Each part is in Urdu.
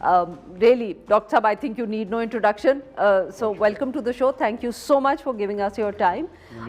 Really, Dr. Saab, I think you need no introduction. So welcome to the show. Thank you so much for giving us your time.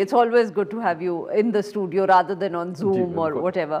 it's always good to have you in the studio rather than on Zoom or whatever.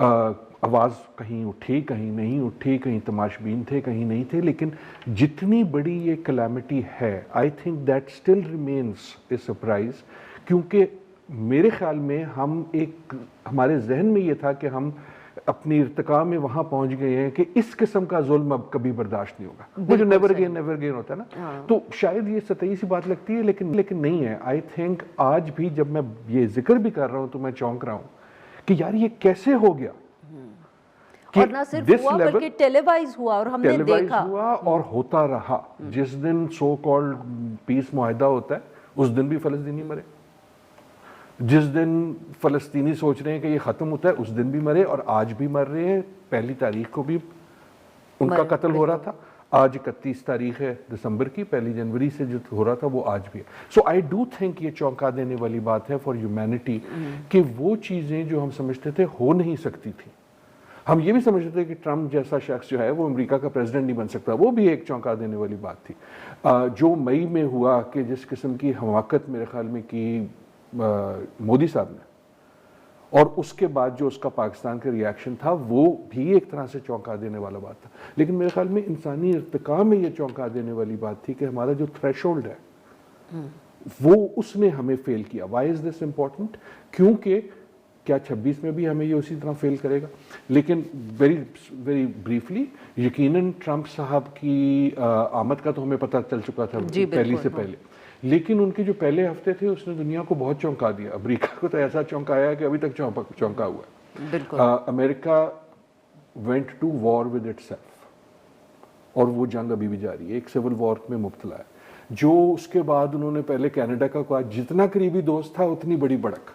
آواز کہیں اٹھی کہیں نہیں اٹھی, کہیں تماشبین تھے کہیں نہیں تھے, لیکن جتنی بڑی یہ کلیمٹی ہے I think that still remains a surprise, کیونکہ میرے خیال میں ہمارے ذہن میں یہ تھا کہ ہم اپنی ارتقاء میں وہاں پہنچ گئے ہیں کہ اس قسم کا ظلم اب کبھی برداشت نہیں ہوگا, وہ جو نیور اگین ہوتا ہے نا, تو شاید یہ سطحی سی بات لگتی ہے لیکن نہیں ہے. آئی تھنک آج بھی جب میں یہ ذکر بھی کر رہا ہوں تو میں چونک رہا ہوں کہ یار یہ کیسے ہو گیا, اور نہ صرف ہوا بلکہ ٹیلی وائز ہوا اور ہم نے دیکھا ہوا اور ہوتا رہا. جس دن سو کالڈ پیس معاہدہ ہوتا ہے اس دن بھی فلسطینی مرے, جس دن فلسطینی سوچ رہے ہیں کہ یہ ختم ہوتا ہے اس دن بھی مرے, اور آج بھی مر رہے ہیں. پہلی تاریخ کو بھی ان کا قتل ہو رہا تھا, آج 31 تاریخ ہے دسمبر کی, 1 جنوری سے جو ہو رہا تھا وہ آج بھی ہے. سو آئی ڈو تھنک یہ چونکا دینے والی بات ہے فار ہیومینٹی کہ وہ چیزیں جو ہم سمجھتے تھے ہو نہیں سکتی تھی, ہم یہ بھی سمجھتے تھے کہ ٹرمپ جیسا شخص جو ہے وہ امریکہ کا پریزیڈنٹ نہیں بن سکتا, وہ بھی ایک چونکا دینے والی بات تھی. جو مئی میں ہوا کہ جس قسم کی حماقت میرے خیال میں کی مودی صاحب نے, اور اس کے بعد جو اس کا پاکستان کا ریاکشن تھا وہ بھی ایک طرح سے چونکا دینے والا بات تھا. لیکن میرے خیال میں انسانی ارتقاء میں یہ چونکا دینے والی بات تھی کہ ہمارا جو تھریش ہولڈ ہے وہ اس نے ہمیں فیل کیا. Why is this important? کیونکہ کیا 26 میں بھی ہمیں یہ اسی طرح فیل کرے گا؟ لیکن ویری بریفلی, یقیناً ٹرمپ صاحب کی آمد کا تو ہمیں پتہ چل چکا تھا پہلی سے پہلے, لیکن ان کے جو پہلے ہفتے تھے اس نے دنیا کو بہت چونکا دیا. امریکہ کو تو ایسا چونکایا کہ ابھی تک چونکا ہوا ہے. امریکہ went to war with itself, اور وہ جنگ ابھی بھی جاری ہے, ایک سول وار میں مبتلا ہے. جو اس کے بعد انہوں نے پہلے کینیڈا کا کہا, جتنا قریبی دوست تھا اتنی بڑی بڑک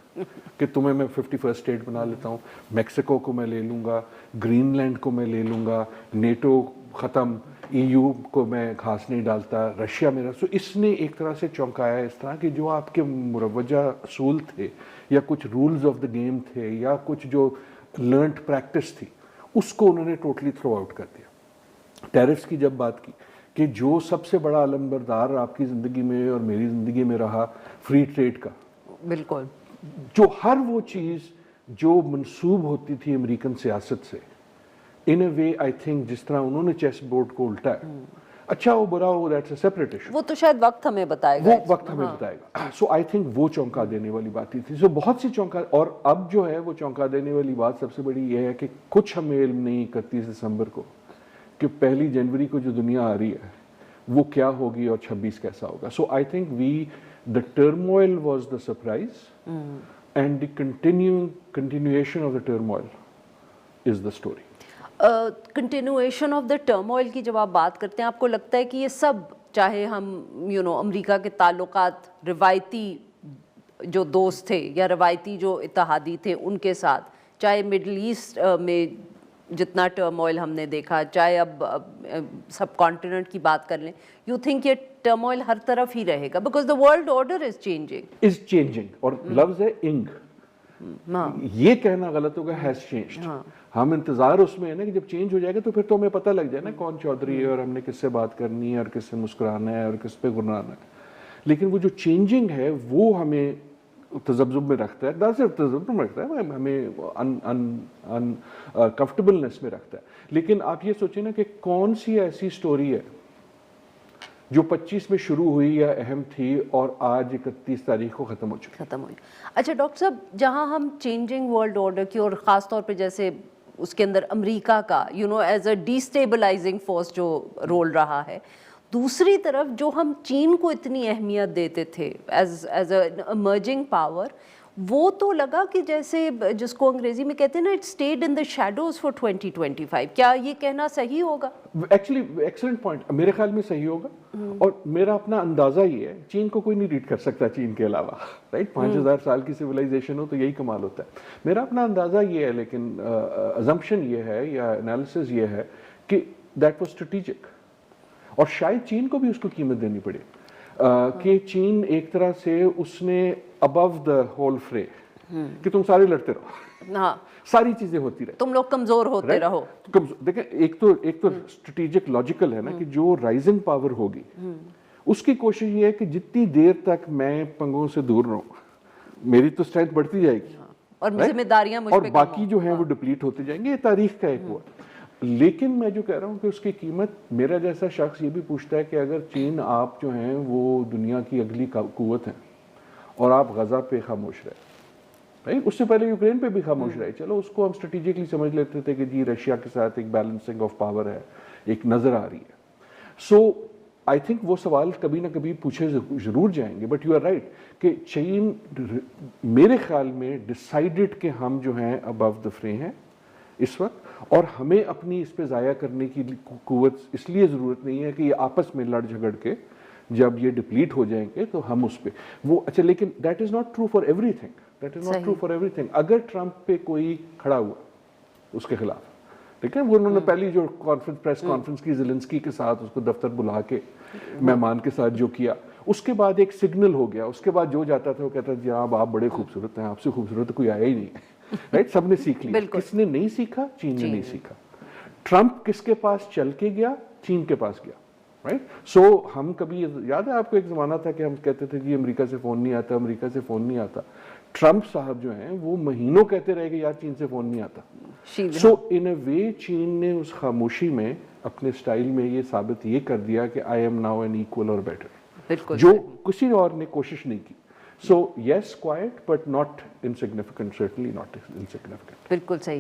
کہ تمہیں میں 51 اسٹیٹ بنا لیتا ہوں, میکسیکو کو میں لے لوں گا, گرین لینڈ کو میں لے لوں گا, نیٹو ختم, EU کو میں گھاس نہیں ڈالتا, رشیا میرا. سو اس نے ایک طرح سے چونکایا اس طرح کہ جو آپ کے مروجہ اصول تھے یا کچھ رولز آف دا گیم تھے یا کچھ جو لرنڈ پریکٹس تھی اس کو انہوں نے ٹوٹلی تھرو آؤٹ کر دیا. ٹیرفس کی جب بات کی کہ جو سب سے بڑا علمبردار آپ کی زندگی میں اور میری زندگی میں رہا فری ٹریڈ کا, بالکل, جو ہر وہ چیز جو منسوب ہوتی تھی امریکن سیاست سے, ان اے وے آئی تھنک جس طرح انہوں نے چیس بورڈ کو الٹا ہے, اچھا ہو برا ہو دیٹس اے سیپریٹ ایشو, وہ تو شاید وقت ہمیں بتائے گا, وہ وقت ہمیں بتائے گا. سو آئی تھنک وہ چونکا دینے والی بات تھی. سو بہت سی چونکا, اور اب جو ہے وہ چونکا دینے والی بات سب سے بڑی یہ ہے کہ کچھ ہمیں علم نہیں 31 دسمبر کو کہ 1 جنوری کو جو دنیا آ رہی ہے وہ کیا ہوگی اور 26 کیسا ہوگا. So I think the turmoil was the surprise and the continuation of the turmoil is the story. Continuation of the turmoil کی جب آپ بات کرتے ہیں, آپ کو لگتا ہے کہ یہ سب, چاہے ہم امریکہ کے تعلقات روایتی جو دوست تھے یا روایتی جو اتحادی تھے ان کے ساتھ, چاہے مڈل ایسٹ میں جتنا ٹرموائل ہم نے دیکھا, چاہے اب سب کانٹیننٹ کی بات کر لیں, یو تھنک یہ ٹرموائل ہر طرف ہی رہے گا because the world order is changing, اور لفظ ہے انگ, یہ کہنا غلط ہوگا, ہیز چینجڈ. ہم انتظار اس میں ہے نا کہ جب چینج ہو جائے گا تو پھر تو ہمیں پتہ لگ جائے نا کون چودھری ہے اور ہم نے کس سے بات کرنی ہے اور کس سے مسکرانا ہے اور کس پہ گنانا ہے. لیکن وہ جو چینجنگ ہے وہ ہمیں تذبذب میں رکھتا ہے, نہ صرف تذبذب میں رکھتا ہے, ہمیں کمفرٹیبلنس میں رکھتا ہے. لیکن آپ یہ سوچیں نا کہ کون سی ایسی سٹوری ہے جو 25 میں شروع ہوئی یا اہم تھی اور آج 31 تاریخ کو ختم ہو چکی. اچھا ڈاکٹر صاحب, جہاں ہم چینجنگ ورلڈ آرڈر کی اور خاص طور پہ جیسے اس کے اندر امریکہ کا as a D stabilising force جو رول رہا ہے, دوسری طرف جو ہم چین کو اتنی اہمیت دیتے تھے ایز اے ایمرجنگ پاور, وہ تو لگا کہ جیسے جس کو انگریزی میں کہتے ہیں نا, it stayed in the shadows for 2025. کیا یہ کہنا صحیح ہوگا؟ ایکچولی ایکسلنٹ پوائنٹ, میرے خیال میں صحیح ہوگا. اور میرا اپنا اندازہ یہ ہے, چین کو کوئی نہیں ریڈ کر سکتا چین کے علاوہ, رائٹ, 5000 سال کی سویلائزیشن ہو تو یہی کمال ہوتا ہے. میرا اپنا اندازہ یہ ہے, لیکن ازمپشن یہ ہے یا انالیسس یہ ہے کہ دیٹ واز اسٹریٹجک, اور شاید چین کو بھی اس کو قیمت دینی پڑے کہ چین ایک طرح سے اس نے ابو دا ہول فرے کہ تم سارے لڑتے رہو, ساری چیزیں ہوتی رہے, تم لوگ کمزور ہوتے رہو. دیکھیں ایک تو اسٹریٹجک لاجیکل ہے نا کہ جو رائزنگ پاور ہوگی اس کی کوشش یہ ہے کہ جتنی دیر تک میں پنگوں سے دور رہوں میری تو اسٹرینتھ بڑھتی جائے گی, اور ذمہ داریاں مجھ پہ اور کم باقی ہوں. جو ہیں وہ ڈپلیٹ ہوتے جائیں گے. یہ تاریخ کا ایک ہوا. لیکن میں جو کہہ رہا ہوں کہ اس کی قیمت, میرا جیسا شخص یہ بھی پوچھتا ہے کہ اگر چین آپ جو ہیں وہ دنیا کی اگلی قوت ہیں اور آپ غزہ پہ خاموش رہے, اس سے پہلے یوکرین پہ بھی خاموش رہے, چلو اس کو ہم اسٹریٹجکلی سمجھ لیتے تھے کہ جی رشیا کے ساتھ ایک بیلنسنگ آف پاور ہے, ایک نظر آ رہی ہے. سو آئی تھنک وہ سوال کبھی نہ کبھی پوچھے ضرور جائیں گے. بٹ یو آر رائٹ کہ چین میرے خیال میں ڈیسائیڈڈ کہ ہم جو ہیں ابو دا فرے ہیں اس وقت, اور ہمیں اپنی اس پہ ضائع کرنے کی قوت اس لیے ضرورت نہیں ہے کہ یہ آپس میں لڑ جھگڑ کے جب یہ ڈپلیٹ ہو جائیں گے تو ہم اس پہ وہ اچھا. لیکن that is not true for every thing, that is not true for every thing. اگر ٹرمپ پہ کوئی کھڑا ہوا اس کے خلاف, ٹھیک ہے, وہ انہوں نے پہلی جو پریس کانفرنس کی زیلنسکی کے ساتھ اس کو دفتر بلا کے مہمان کے ساتھ جو کیا, اس کے بعد ایک سگنل ہو گیا. اس کے بعد جو جاتا تھا وہ کہتا تھا جناب آپ بڑے خوبصورت ہیں, آپ سے خوبصورت کوئی آیا ہی نہیں ہے. رائٹ, سب نے سیکھ لیا. کس نے نہیں سیکھا؟ چین نے نہیں سیکھا. ٹرمپ کس کے پاس چل کے گیا؟ چین کے پاس گیا. رائٹ. سو ہم کبھی, یاد ہے آپ کو ایک زمانہ تھا کہ ہم کہتے تھے جی امریکہ سے فون نہیں آتا, امریکہ سے فون نہیں آتا. ٹرمپ صاحب جو ہیں وہ مہینوں کہتے رہے کہ یار چین سے فون نہیں آتا. سو ان اے وے چین نے اس خاموشی میں اپنے سٹائل میں یہ ثابت یہ کر دیا کہ I am now an equal or better, جو کسی اور نے کوشش نہیں کی. So yes, quite but not insignificant, certainly not insignificant. بالکل صحیح.